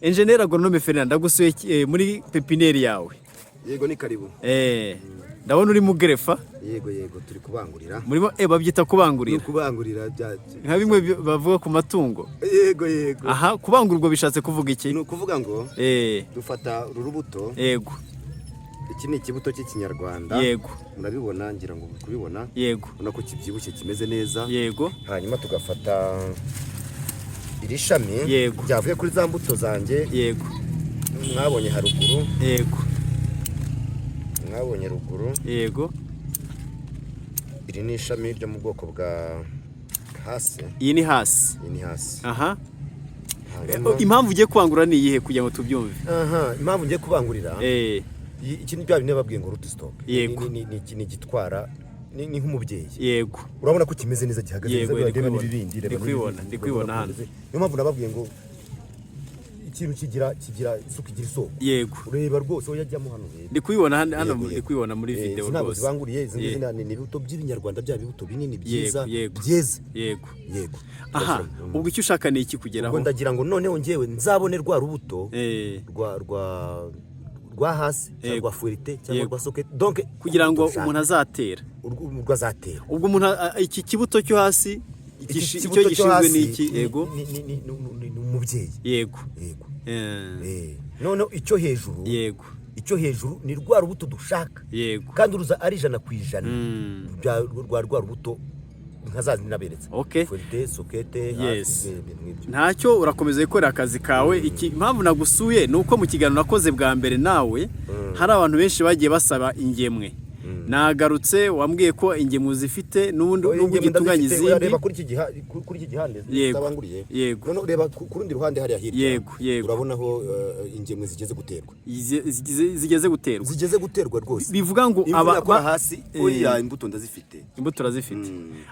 Engineer Agronome Fernand ndagusuye muri pepineri yawe. Yego ni karibu. Ndabona uri mu gerefa. Yego turi kubangurira. Murimo babyita kubangurira. Kubangurira nka bimwe bavuga ku matungo. Yego. Aha kubangurwa bishatse kuvuga iki? Ni ukuvuga ngo dufata urubuto. Yego. Iki ni ikibuto cy'ikinyarwanda. Yego. Murabibona ngira ngo kubibona. Yego. Ubona ko kibyibushye kimeze neza. Yego. Hanyuma tugafata iri shami Yego. ryavuye kuri za mbuto zanjye. Yego. Mwabonye haruguru. Yego. Mwabonye ruguru. Yego. Iri ni ishami ryo mu bwoko bwa hasi. Iyi ni hasi. Aha. Impamvu ugiye kwangura ni iyihe kugira ngo tubyumve? Aha, impamvu ngiye kubangurira. Iki ni bya bine babwiye ngo root stop. Ni gitwara ni nk'umubyeyi. Yego. Urabona ko kimeze neza gihagaze neza reba n'ibibindi reba. Ndikwibona hano. Niyo mpamvu nababwiye ngo ikintu kigira isuku igira isoko. Yego. Ureba rwose yajyamo hano. Ndikwibona hano ndikwibona muri video rwose. Ntabwo zibanguriye izi ni ibibuto by'ibinyarwanda bya bibuto binini byiza byeze. Yego. Aha, ubwo icyo ushaka ni iki kugeraho? Ubwo ndagira ngo noneho ngewe nzabone rwa rubuto rwa hasi cyangwa fuerite cyangwa rwa socket donc kugira ngo umuntu azatera rwazatera. Ubwo umuntu iki kibuto cyo hasi icyo gishinzwe ni iki? Yego. Ni umubyeyi. Yego. None icyo hejuru. Yego. Icyo hejuru ni rwa rubuto dushaka. Yego. Kandi uruza ari 100% rwa rubuto nkazazi naberetse. Fuerite, socket, hasi. Ntacyo urakomeza gukora akazi kawe. Iki impamvu nagusuye nuko mu kiganiro nakoze bwa mbere nawe hari abantu benshi bagiye basaba ingemwe. Nagarutse wambwiye ko ingemwe zifite n'ubundi gitunganya izindi. Reba kuri iki gihande zabanguriye. None reba ku rundi ruhande hari hirya. Urabona aho ingemwe zigeze guterwa. Zigeze guterwa rwose. Bivuga ngo aba hasi oya imbuto ndazifite. Imbuto razifite.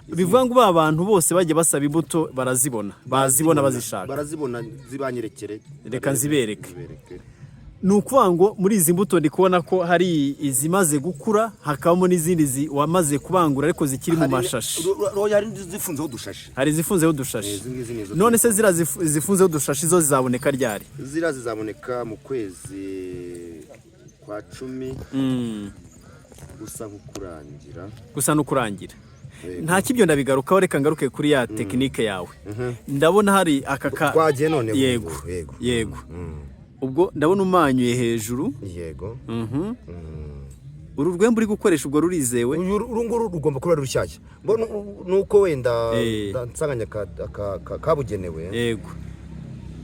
Bivuga ngo abantu bose bagiye basaba imbuto barazibona. Bazibona bazishaka. Barazibona zibanyerekere. Reka nzibereke. Nukuvuga ngo muri izi mbuto ndi kubona ko hari izimaze gukura hakabamo n'izindi wamaze kubangura ariko zikiri mu mashashi. Hari zifunzeho dushashi. Hari zifunzeho dushashi. None se zira zifunzeho dushashi zo zizaboneka ryari? Zira zizaboneka mu kwezi kwa 10 gusa n'ukurangira. Nta kibyo ndabigarukaho reka ngaruke kuri ya tekinike yawe. Ndabona hari akaka twagiye none. Yego. Ubwo ndabona umanyuye hejuru. Yego. Uru rwembe uri gukoresha ubwo rurizewe? Urunguru rugomba kuba rushyashya. Nuko wenda nsanganya kabugenewe. Yego.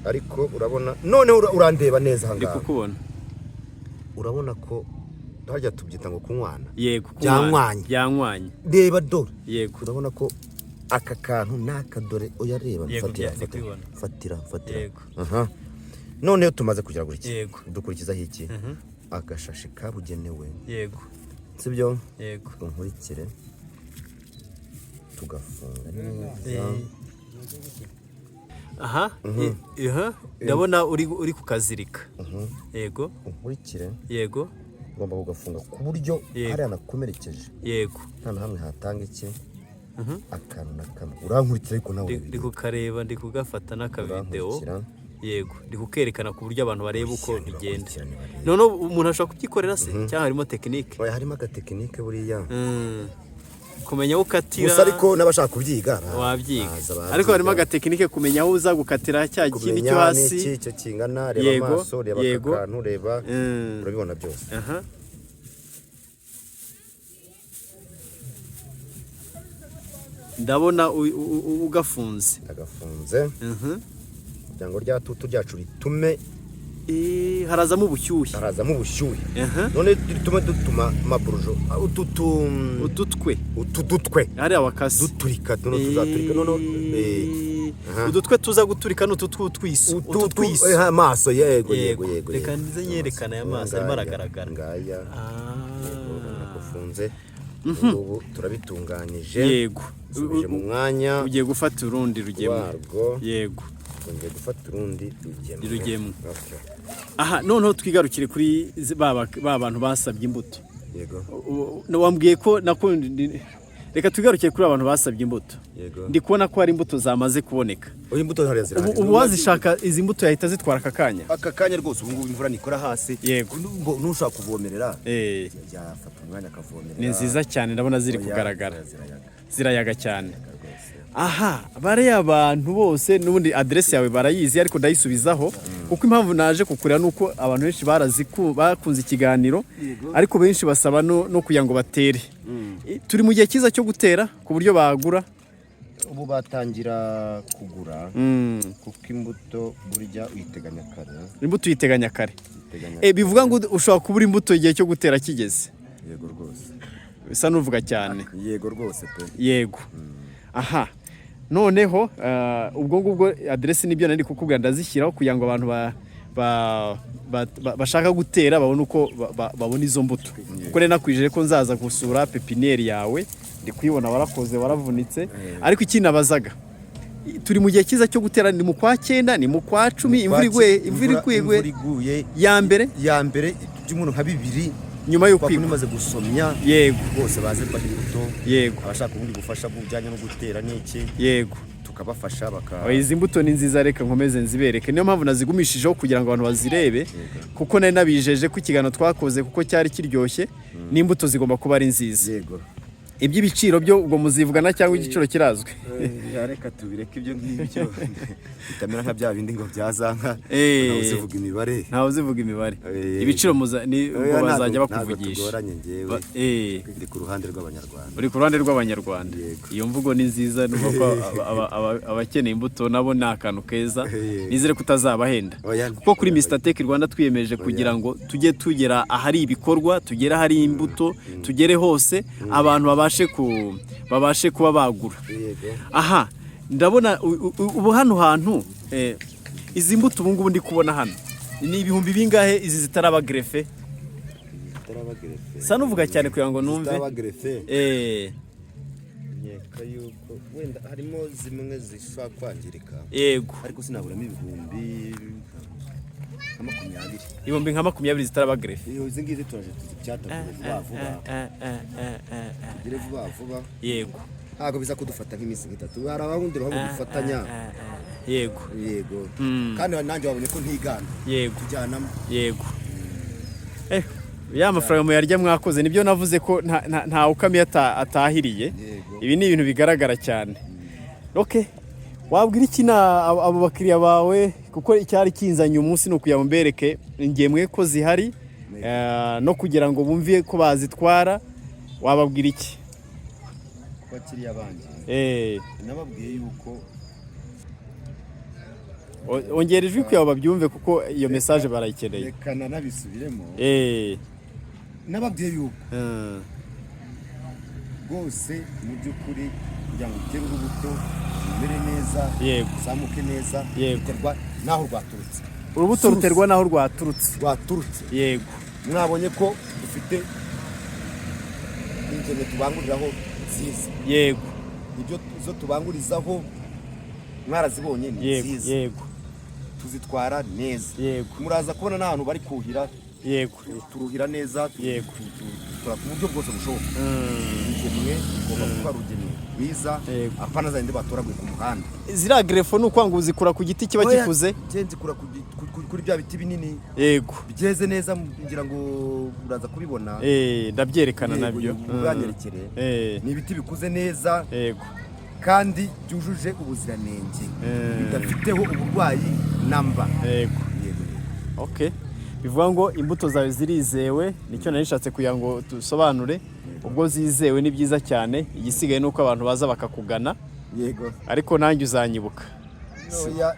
Ariko urabona none urandeba neza hanga. Ndikukubona. Urabona ko harya tubyita ngo kunywana. Yego. Byanywanye. Reba dore. Yego. Urabona ko aka kantu nakadore oya reba fatira. Yego. Aha. None tumaze kugira gutya dukurikiza hiki agashashi kabugenewe. Yego. Sibyo? Yego. Nkurikire tugafunga neza. Aha. Ndabona uri kukazirika. Yego. Nkurikire. Yego. Ugomba kugafunga ku buryo hari anakomerekeje. Yego. Nta hamwe hatanga iki akantu nakamwe. Urankurikira ariko nawe ndi kukareba ndi kugafata n'akavideo. Yego, ndi kukerekana ku buryo abantu bareba uko bigenda. None umuntu ashaka kubyikorera se cyangwa harimo tekinike? Oya harimo aga tekinike buriya. Kumenya ukatira. Gusa ariko nabashaka kubyiga. Wabyiga. Ariko harimo aga tekinike kumenya aho uza gukatira cya kintu cyo hasi. Kumenya cyo kingana, reba amaso, reba akantu, reba urabibona byose. Ndabona ugafunze. Agafunze. Jango rya tutu ryacu ritume harazamo ubushyuhe. None dutuma maburujo ututwe ari abakasi duturika tuzaturika none udutwe tuza guturika n'ututwisu amaso. Yego. Reka nize nyerekana ya maso arimo aragaragara ngaya. Nakufunze ubu turabitunganije. Yego. Subije mu mwanya ugiye gufata urundi rugemo. Yego. Ngiye gufata urundi rugemo. Aha noneho twigarukire kuri ba bantu basabye imbuto. Yego. Wambwiye ko reka tugaruke kuri abantu basabye imbuto. Ndi kubona ko hari imbuto zamaze kuboneka. Imbuto hari zirahari. Ubu wazishaka izi mbuto yahita zitwara aka kanya rwose. Ubu ngubu imvura nikora hasi. Yego. Nushaka kuvomerera yafata umwanya akavomerera. Ni nziza cyane, ndabona ziri kugaragara. Zirayaga cyane. Aha, bariya abantu bose n'ubundi adresse yawe barayizi, ariko ndayisubizaho kuko impamvu naje kukurira nuko abantu benshi bakunze ikiganiro, ariko benshi basaba no kugira ngo batere. Turi mu gihe cyiza cyo gutera ku buryo bagura. Ubu batangira kugura kuko imbuto burya uyiteganya kare. Imbuto uyiteganya kare. Bivuga ngo ushobora kubura imbuto igihe cyo gutera kigeze. Yego rwose. Bisa n'uvuga cyane. Yego rwose pe. Yego. Aha. Noneho ubwo ngubwo adresse nibyo nari kukubwira ndazishyiraho kugira ngo abantu bashaka gutera babone uko babona izo mbuto. Kuko rero nakwijere ko nzaza gusura pepiniere yawe, ndi kuyibona warakoze waravunitse, ariko ikinabazaga turi mu gihe cyiza cyo gutera, ni mu kwa 9 ni mu kwa 10 imvura iguye ya mbere by'umuntu nka 2 nyuma yo kwiga umaze gusomya. Yego bose baze kwa imbuto. Yego abashaka ubundi gufasha bujyanye no gutera n'iki. Yego tukabafasha izi mbuto ni nziza, reka nkomeze nzibereke. Niyo mpamvu nazigumishijeho kugira ngo abantu bazirebe, kuko nari nabijeje ko ikiganiro twakoze kuko cyari kiryoshye, n'imbuto zigomba kuba ari nziza. Yego iby'ibiciro byo ubwo muzivugana cyangwa igiciro kirazwe. Reka tubireke ibyo ngibyo bitamera nka bya bindi ngo byazanka. Ntawe uzivuga imibare. Ibiciro ubwo bazajya bakuvugisha. Ndi ku ruhande rw'Abanyarwanda. Uri ku ruhande rw'Abanyarwanda. Iyo mvugo ni nziza, nuko abakeneye imbuto nabo ni akantu keza. Nizere kutazabahenda, kuko kuri Mr Tech Rwanda twiyemeje kugira ngo tujye tugera ahari ibikorwa, tugera ahari imbuto, tugere hose abantu babashe kuba bagura. Aha, ndabona ubu hano hantu izi mbuto ubu ngubu ndi kubona hano ni ibihumbi bingahe izi zitaraba grefe? Sa nuvuga cyane kugira ngo numve. Yuko wenda harimo zimwe zishobora kwangirika. Yego. Ariko sinaburamo ibihumbi nka 20 zitaraba grefe. Izi ngizi turaje tuzicyata vuba. Yego. Ntago biza kudufata nk'iminsi 3. Hari abahundi bagufatanya. Yego. Kandi nanjye wabonye ko ntigana. Yego. Tujyanamo. Yego. Ya mafaranga muyarya mwakoze, nibyo navuze ko nta ukamiye atahiriye. Ibi ni ibintu bigaragara cyane. Okay. Wabwira iki abo bakiriya bawe, kuko icyari kinzanye umunsi no kuya mbereke ingemwe ko zihari, no kugira ngo bumviye ko bazitwara, wababwira iki? Bakiriya banje nababwiye yuko ongera ijwi kuya babyumve, kuko iyo message barayikeneye. Reka nabisubiremo. Nababwiye yuko rwose mu by'ukuri kugira ngo utere urubuto rumere neza, zamuke neza, biterwa naho rwaturutse. Urubuto ruterwa naho rwaturutse. Yego. Mwabonye ko dufite ingemwe tubanguriraho nziza. Yego. Ibyo zo tubangurizaho mwarazibonye ni nziza. Yego. Tuzitwara neza. Yego. Muraza kubona n'ahantu bari kuhira. Yego. Turuhira neza. Yego. Tukora ku buryo bwose bushoboka. Ingemwe ugomba kuba rugemwe rwiza, apana zindi batoraguye ku muhanda. Zira grefo ni ukwanga uzikura ku giti kiba gikuze. Nzikura kuri bya biti binini. Yego. Bigeze neza, ngira ngo uraza kubibona. Ndabyerekana nabyo. Uranyerekere. Ni ibiti bikuze neza. Yego. Kandi byujuje ubuziranenge. Bidafiteho uburwayi namba. Yego. Okay. Bivuga ngo imbuto zawe zirizewe, nicyo narishatse kugira ngo dusobanure. Ubwo zizewe ni byiza cyane, igisigaye nuko abantu baza bakakugana. Yego. Ariko nanjye uzanyibuka.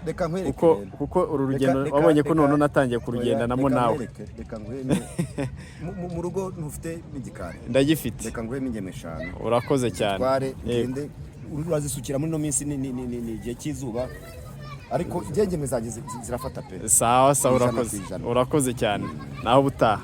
Reka nkwereke. Kuko uru rugendo wabonye ko none natangiye kurugenda namo nawe. Reka nkwereke. Mu rugo ntufite n'igikari. Ndagifite. Reka nkwereke n'ingemwe 5. Urakoze cyane. Tware ngende urazisukira muri no minsi ni igihe cy'izuba. Ariko ingemwe zanjye zirafata pe. Sawa urakoze cyane. Naho butaha.